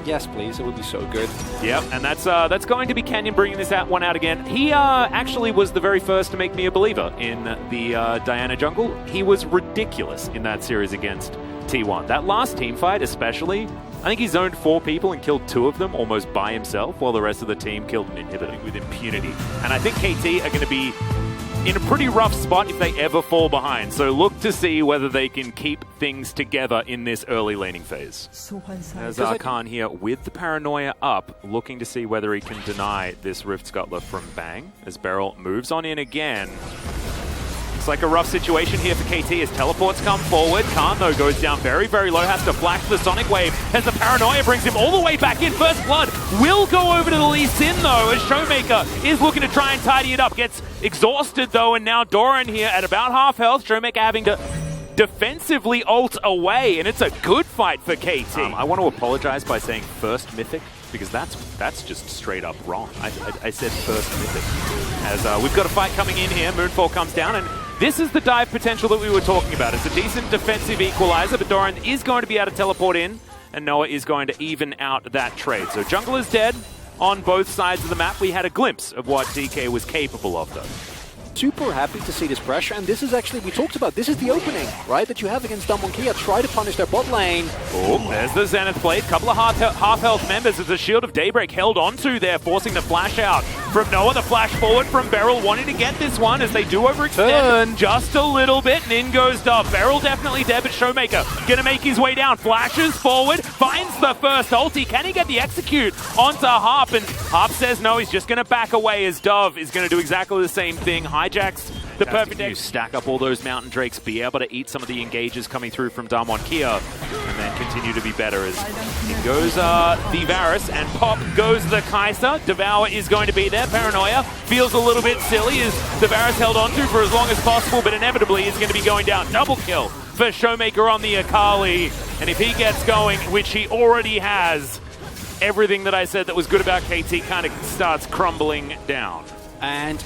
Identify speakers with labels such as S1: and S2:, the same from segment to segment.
S1: Yes, please. It would be so good.
S2: Yep, and that's going to be Canyon bringing this one out again. He actually was the very first to make me a believer in the Diana jungle. He was ridiculous in that series against T1. That last team fight especially, I think he zoned 4 people and killed 2 of them almost by himself, while the rest of the team killed an inhibitor with impunity. And I think KT are going to be in a pretty rough spot if they ever fall behind. So look to see whether they can keep things together in this early laning phase. There's Khan here with the Paranoia up, looking to see whether he can deny this Rift Scuttler from Bang, as Beryl moves on in again. It's like a rough situation here for KT as teleports come forward. Khan, though, goes down very, very low, has to flash the Sonic Wave as the Paranoia brings him all the way back in. First Blood will go over to the Lee Sin, though, as Showmaker is looking to try and tidy it up. Gets exhausted, though, and now Doran here at about half health. Showmaker having to defensively ult away, and it's a good fight for KT. I want to apologize by saying first Mythic, because that's just straight up wrong. I said first Mythic. As we've got a fight coming in here, Moonfall comes down, and this is the dive potential that we were talking about. It's a decent defensive equalizer, but Doran is going to be able to teleport in, and Noah is going to even out that trade. So jungle is dead on both sides of the map. We had a glimpse of what DK was capable of, though.
S1: Super happy to see this pressure, and this is actually, we talked about, this is the opening, right, that you have against Damwon Kia. Try to punish their bot lane.
S2: Oh, there's the Zenith Blade. Couple of half-health members as the Shield of Daybreak held onto there, forcing the flash out from Noah. The flash forward from Beryl, wanting to get this one as they do overextend just a little bit, and in goes Dove. Beryl definitely dead, but Showmaker gonna make his way down. Flashes forward, finds the first ulti. Can he get the execute onto Harp? And Harp says no, he's just gonna back away as Dove is gonna do exactly the same thing. Hijacks the perfect X. Stack up all those Mountain Drakes, be able to eat some of the engages coming through from Damwon Kia, and then continue to be better as it goes the Varus, and pop goes the Kai'Sa. Devour is going to be there. Paranoia feels a little bit silly as the Varus held onto for as long as possible, but inevitably is going to be going down. Double kill for Showmaker on the Akali, and if he gets going, which he already has, everything that I said that was good about KT kind of starts crumbling down.
S1: And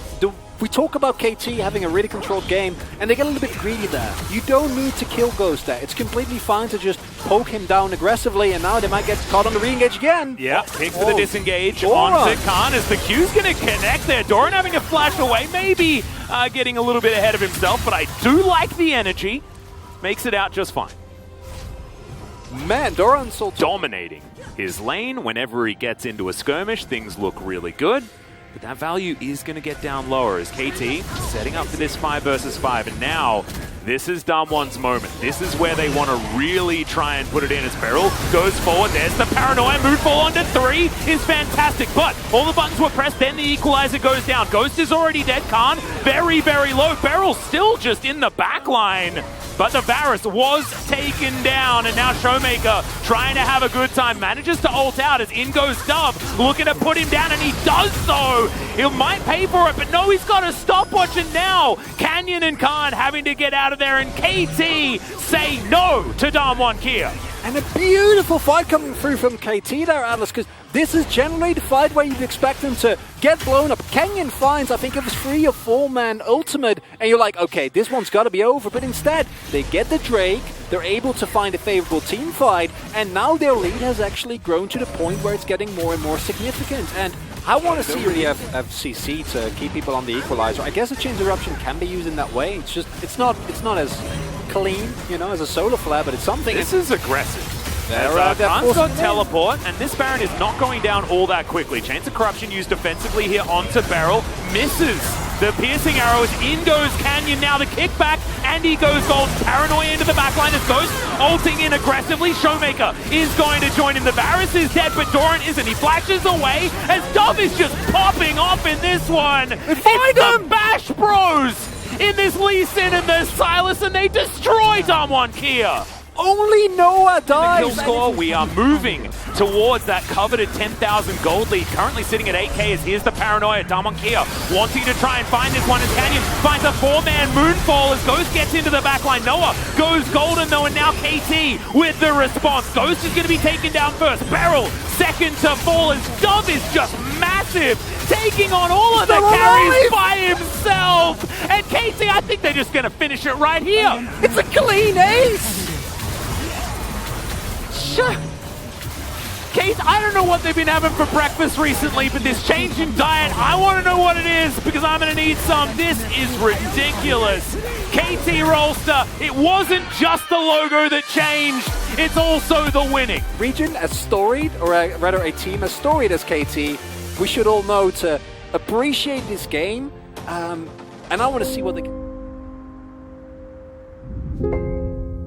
S1: we talk about KT having a really controlled game, and they get a little bit greedy there. You don't need to kill Ghost there. It's completely fine to just poke him down aggressively, and now they might get caught on the re-engage again.
S2: Yeah, pick for the disengage onto Khan as the Q's going to connect there. Doran having to flash away, maybe getting a little bit ahead of himself, but I do like the energy. Makes it out just fine.
S1: Man, Doran's so
S2: dominating his lane. Whenever he gets into a skirmish, things look really good. But that value is going to get down lower as KT setting up for this 5 versus 5. And now, this is Damwon's moment. This is where they want to really try and put it in as Beryl goes forward. There's the Paranoia. Moonfall onto 3 is fantastic. But all the buttons were pressed, then the equalizer goes down. Ghost is already dead. Khan, very, very low. Beryl still just in the back line. But the Varus was taken down, and now Showmaker trying to have a good time. Manages to ult out as in goes Dove, looking to put him down, and he does so. He might pay for it, but no, he's got a stopwatch, and now Canyon and Khan having to get out of there, and KT say no to Damwon Kia.
S1: And a beautiful fight coming through from KT there, Atlas, because this is generally the fight where you'd expect them to get blown up. Canyon finds, I think it was 3 or 4 man ultimate, and you're like, okay, this one's got to be over. But instead, they get the Drake, they're able to find a favorable team fight, and now their lead has actually grown to the point where it's getting more and more significant. And I want to see really FCC to keep people on the equalizer. I guess a chain disruption can be used in that way. It's just, it's not as clean, you know, as a solar flare, but it's something.
S2: This is aggressive. Khan's got teleport, and this Baron is not going down all that quickly. Chains of Corruption used defensively here onto Beryl. Misses the piercing arrow as in goes Canyon. Now the kickback, and he goes gold. Paranoia into the backline as Ghost ulting in aggressively. Showmaker is going to join him. The Varus is dead, but Doran isn't. He flashes away as Dove is just popping off in this one. It's the Bash Bros in this Lee Sin and the Silas, and they destroy Damwon Kia.
S1: Only Noah dies.
S2: The kill score, we are moving towards that coveted 10,000 gold lead. Currently sitting at 8k as here's the Paranoia. Damwon Kia wanting to try and find this one as Canyon finds a 4-man Moonfall as Ghost gets into the backline. Noah goes golden though, and now KT with the response. Ghost is going to be taken down first. Beryl second to fall as Dove is just massive, taking on all of the carries by himself. And KT, I think they're just going to finish it right here.
S1: It's a clean ace. KT
S2: Kate, I don't know what they've been having for breakfast recently, but this change in diet, I want to know what it is because I'm going to need some. This is ridiculous. KT Rolster, it wasn't just the logo that changed, it's also the winning.
S1: Region as storied, or rather a team as storied as KT, we should all know to appreciate this game, and I want to see what they can.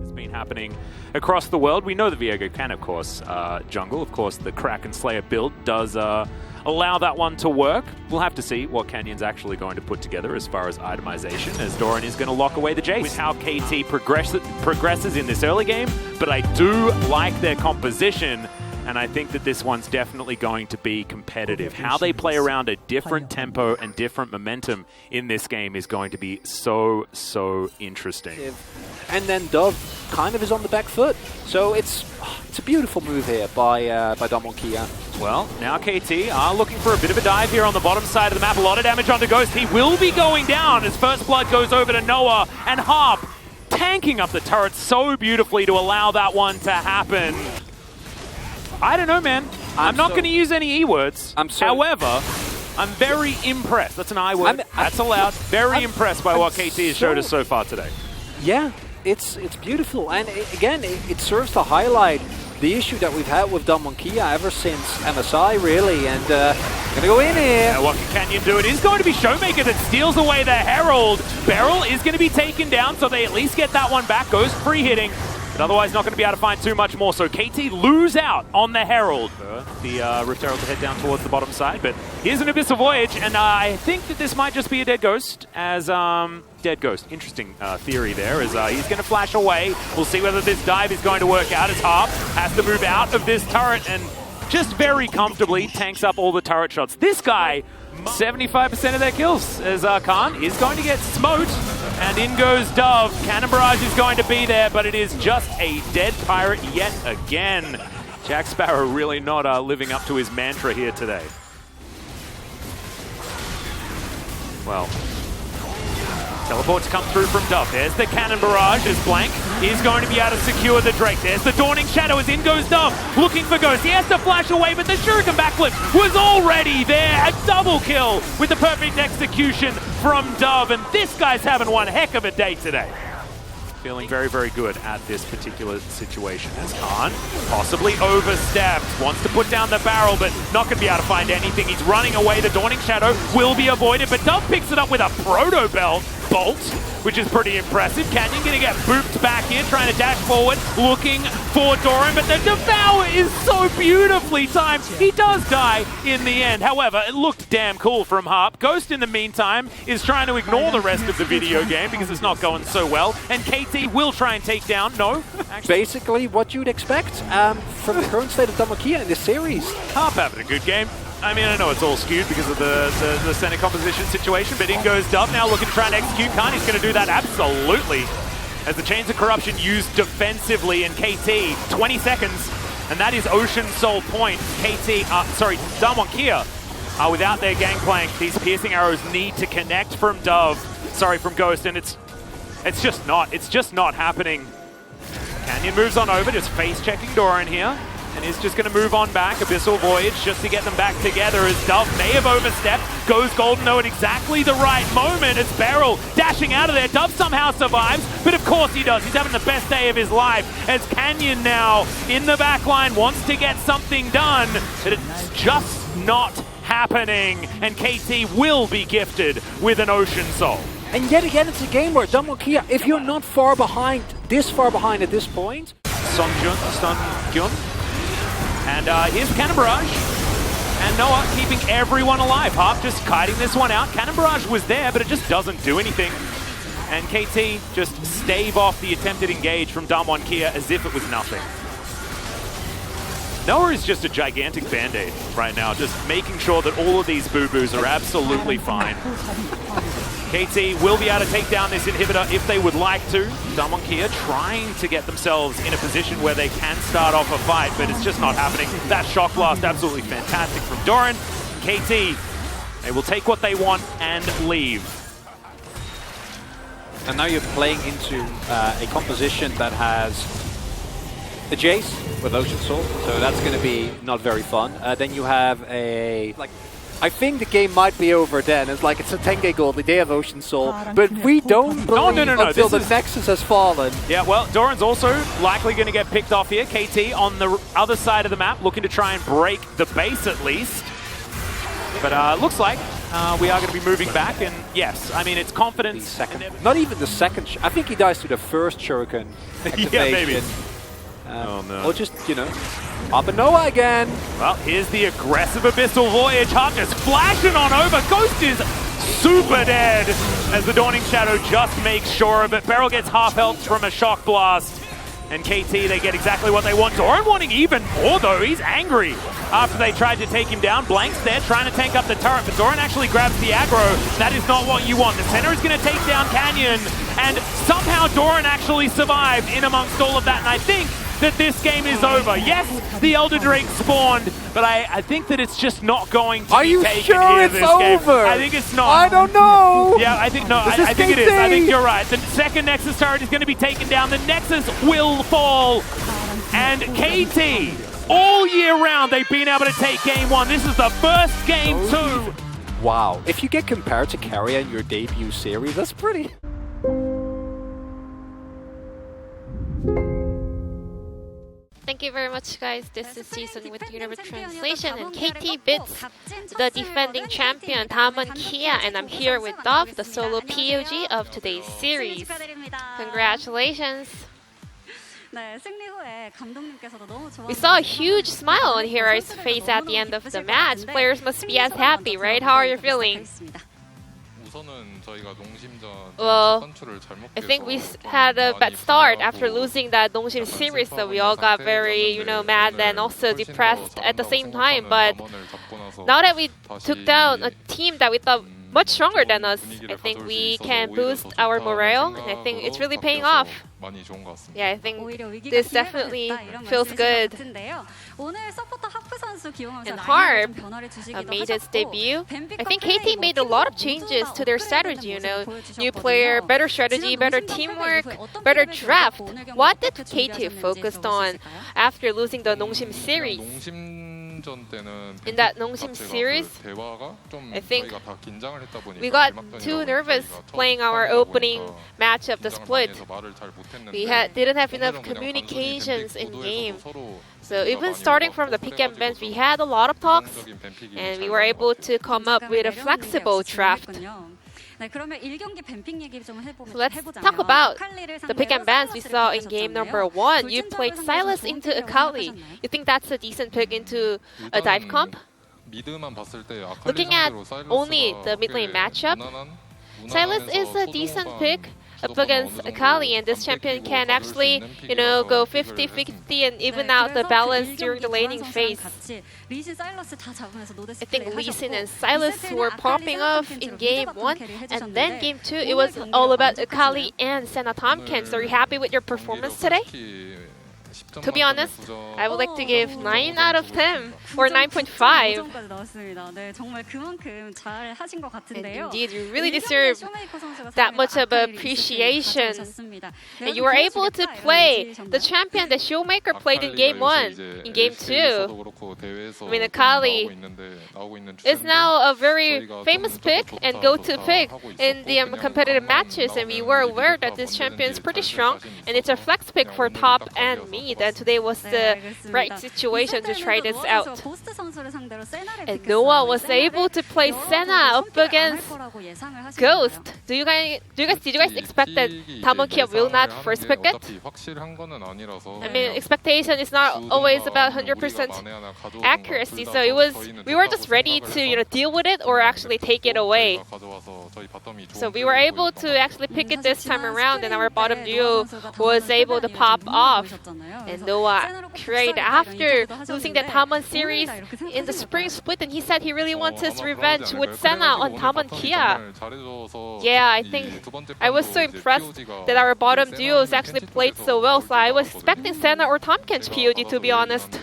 S2: It's been happening across the world. We know that Viego can, of course, jungle. Of course, the Kraken Slayer build does allow that one to work. We'll have to see what Canyon's actually going to put together as far as itemization, as Doran is going to lock away the Jace. With how KT progresses in this early game, but I do like their composition, and I think that this one's definitely going to be competitive. How they play around a different tempo and different momentum in this game is going to be so, so interesting.
S1: And then Dove kind of is on the back foot. So it's a beautiful move here by Kia.
S2: Well, now KT are looking for a bit of a dive here on the bottom side of the map. A lot of damage onto Ghost. He will be going down as First Blood goes over to Noah, and Harp tanking up the turret so beautifully to allow that one to happen. I don't know, man. I'm not going to use any E words. However, I'm very impressed. That's an I word. That's allowed. Very impressed by what KT has showed us so far today.
S1: Yeah, it's beautiful. And again, it serves to highlight the issue that we've had with Kia ever since MSI, really. And gonna go in here.
S2: What can Canyon do? It is going to be Showmaker that steals away the Herald. Beryl is going to be taken down, so they at least get that one back. Goes free hitting. But otherwise not going to be able to find too much more. So KT lose out on the Herald. The Rift Herald to head down towards the bottom side. But here's an Abyssal Voyage, and I think that this might just be a Dead Ghost. As Dead Ghost. Interesting theory there, as he's going to flash away. We'll see whether this dive is going to work out, as Harp has to move out of this turret and just very comfortably tanks up all the turret shots. This guy, 75% of their kills, as Khan is going to get smote. And in goes Dove. Cannon Barrage is going to be there, but it is just a dead pirate yet again. Jack Sparrow really not living up to his mantra here today. Well, teleports come through from Dove. There's the Cannon Barrage as Blank is going to be able to secure the Drake. There's the Dawning Shadow as in goes Dove, looking for Ghost. He has to flash away, but the Shuriken backflip was already there. A double kill with the perfect execution from Dove, and this guy's having one heck of a day today. Feeling very, very good at this particular situation, as Khan possibly overstepped. Wants to put down the barrel, but not going to be able to find anything. He's running away. The Dawning Shadow will be avoided, but Dove picks it up with a Proto Bolt, which is pretty impressive. Canyon going to get booped back in, trying to dash forward, looking for Doran, but the Devour is so beautifully timed. He does die in the end. However, it looked damn cool from Harp. Ghost, in the meantime, is trying to ignore the rest of the video game because it's not going so well, and KT will try and take down. No.
S1: Basically what you'd expect from the current state of Kia in this series.
S2: Harp having a good game. I mean, I know it's all skewed because of the center composition situation, but in goes Dove now looking to try and execute Khan. He's going to do that absolutely. As the Chains of Corruption used defensively, and KT, 20 seconds, and that is Ocean Soul point. Kia are without their gangplank. These piercing arrows need to connect from from Ghost, and it's just not happening. Canyon moves on over, just face-checking Doran here. And is just going to move on back. Abyssal Voyage just to get them back together, as Dove may have overstepped. Goes Golden though at exactly the right moment. It's Beryl dashing out of there. Dove somehow survives, but of course he does. He's having the best day of his life, as Canyon now in the back line wants to get something done, but it's just not happening. And KT will be gifted with an Ocean Soul.
S1: And yet again, it's a game where Kia, if you're not this far behind at this point.
S2: Sun Gyun. And here's Cannon Barrage. And Noah keeping everyone alive. Harp just kiting this one out. Cannon Barrage was there, but it just doesn't do anything. And KT just stave off the attempted engage from Kia as if it was nothing. Noah is just a gigantic band-aid right now, just making sure that all of these boo-boos are absolutely fine. KT will be able to take down this inhibitor if they would like to. Kia trying to get themselves in a position where they can start off a fight, but it's just not happening. That shock blast, absolutely fantastic from Doran. KT, they will take what they want and leave.
S1: And now you're playing into a composition that has the Jace with Ocean Soul, so that's going to be not very fun. Then you have a I think the game might be over then. It's like it's a 10k gold. They have Ocean Soul, but we don't believe until the Nexus has fallen.
S2: Yeah, well, Doran's also likely going to get picked off here. KT on the other side of the map, looking to try and break the base at least. But looks like we are going to be moving back, and yes, I mean, it's confidence.
S1: Not even the second. I think he dies to the first Shuriken activation.
S2: Yeah, maybe. Oh no.
S1: Or just, you know, up and Noah again.
S2: Well, here's the aggressive Abyssal Voyage. Hart just flashing on over. Ghost is super dead as the Dawning Shadow just makes sure of it. Beryl gets half health from a Shock Blast. And KT, they get exactly what they want. Doran wanting even more, though. He's angry after they tried to take him down. Blank's there trying to tank up the turret, but Doran actually grabs the aggro. That is not what you want. The center is going to take down Canyon, and somehow Doran actually survived in amongst all of that, and I think that this game is over. Yes, the Elder Drake spawned, but I think that it's just not going to be taken
S1: sure
S2: here
S1: it's
S2: this game.
S1: over?
S2: I think it's not.
S1: I don't know.
S2: Yeah, I think I think it is. I think you're right. The second Nexus turret is going to be taken down. The Nexus will fall. And KT, all year round, they've been able to take game one. This is the first game two.
S1: Wow. If you get compared to Carrier in your debut series, that's pretty...
S3: Thank you very much, guys. This is Season with Universe Translation, and KT beats the defending champion Damon Kia, and I'm here with Dove, the solo POG of today's series. Congratulations! We saw a huge smile on Hiro's face at the end of the match. Players must be as happy, right? How are you feeling? Well, I think we had a bad start after losing that Dongsim series, so we all got very, mad and also depressed at the same time. But now that we took down a team that we thought much stronger than us, I think we can boost our morale, and I think it's really paying off. Yeah, I think this definitely feels good. And Harp made its debut. I think KT made a lot of changes to their strategy, New player, better strategy, better teamwork, better draft. What did KT focus on after losing the Nongsim series? In that Nongsim series, I think we got too nervous playing our opening match of the split. We didn't have enough communications in game. So even starting from the pick and bench, we had a lot of talks, and we were able to come up with a flexible draft. So let's talk about the pick and bans we saw in game number 1. You played Sylas into Akali. You think that's a decent pick into a dive comp? Looking at only the mid lane matchup, Sylas is a decent pick up against Akali, and this champion can actually, go 50-50 and even out the balance during the laning phase. I think Lee Sin and Sylas were popping off in game 1, and then game 2, it was all about Akali and Senna Tompkins. Are you happy with your performance today? To be honest, I would like to give 9 out of 10 or 9.5. And indeed, you really deserve that much of appreciation. And you were able to play the champion that Showmaker played in game 1. In game 2, I mean, Akali is now a very famous pick and go-to pick in the competitive matches. And we were aware that this champion is pretty strong, and it's a flex pick for top and mid. And today was the right situation to try this out. And Noah was able to play Senna up against Ghost. Did you guys expect that Damon Kia will not first pick it? I mean, expectation is not always about 100% accuracy. So we were just ready to deal with it or actually take it away. So we were able to actually pick it this time around, and our bottom duo was able to pop off. And Noah cried after losing that Damon series in the spring split, and he said he really wants his revenge with Senna on Damon Kia. Yeah, I think I was so impressed that our bottom duos actually played so well, so I was expecting Senna or Tompkins POG, to be honest.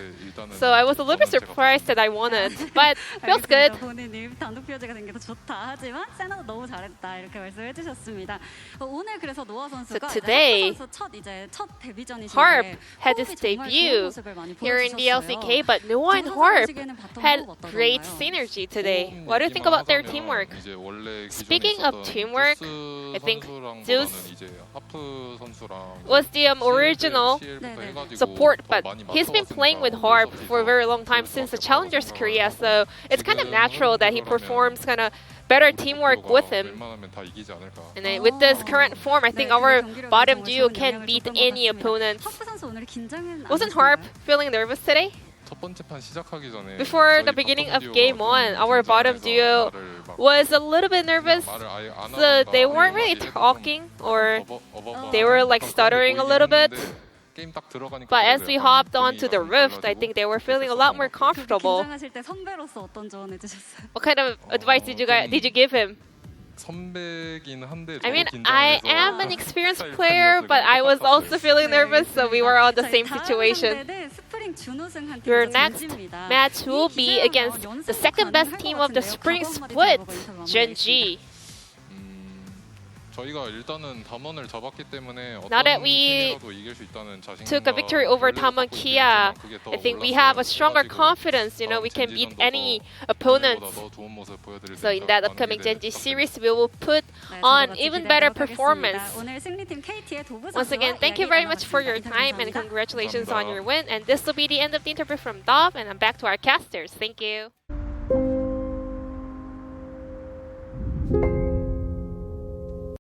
S3: So I was a little bit surprised that I won it, but feels good.
S4: 본인이 단독 POG가 된 게 더 좋다 하지만 세나도 너무 잘했다 이렇게 말씀해 주셨습니다. 오늘 그래서 노아 선수가
S3: today,
S4: 첫 데뷔전이신데
S3: Harp had his debut here in the LCK, but Noah and Harp had great synergy today. What do you think about their teamwork? Speaking of teamwork, I think Zeus was the original support, but he's been playing with Harp for a very long time since the Challengers Korea, so it's kind of natural that he performs kind of better teamwork with him. And then with this current form, I think our bottom duo can beat any opponent. Wasn't Harp feeling nervous today? Before the beginning of game 1, our bottom duo was a little bit nervous. So they weren't really talking, or they were like stuttering a little bit. But as we hopped onto the rift, I think they were feeling a lot more comfortable. What kind of advice did you give him? I mean, I am an experienced player, but I was also feeling nervous, so we were on the same situation. Your next match will be against the second best team of the spring split, Gen G. Now that we took a victory over Damwon Kia, I think we have a stronger confidence. We can beat any opponents. So in that upcoming Gen G series, we will put on even better performance. Once again, thank you very much for your time and congratulations on your win. And this will be the end of the interview from Dov, and I'm back to our casters. Thank you.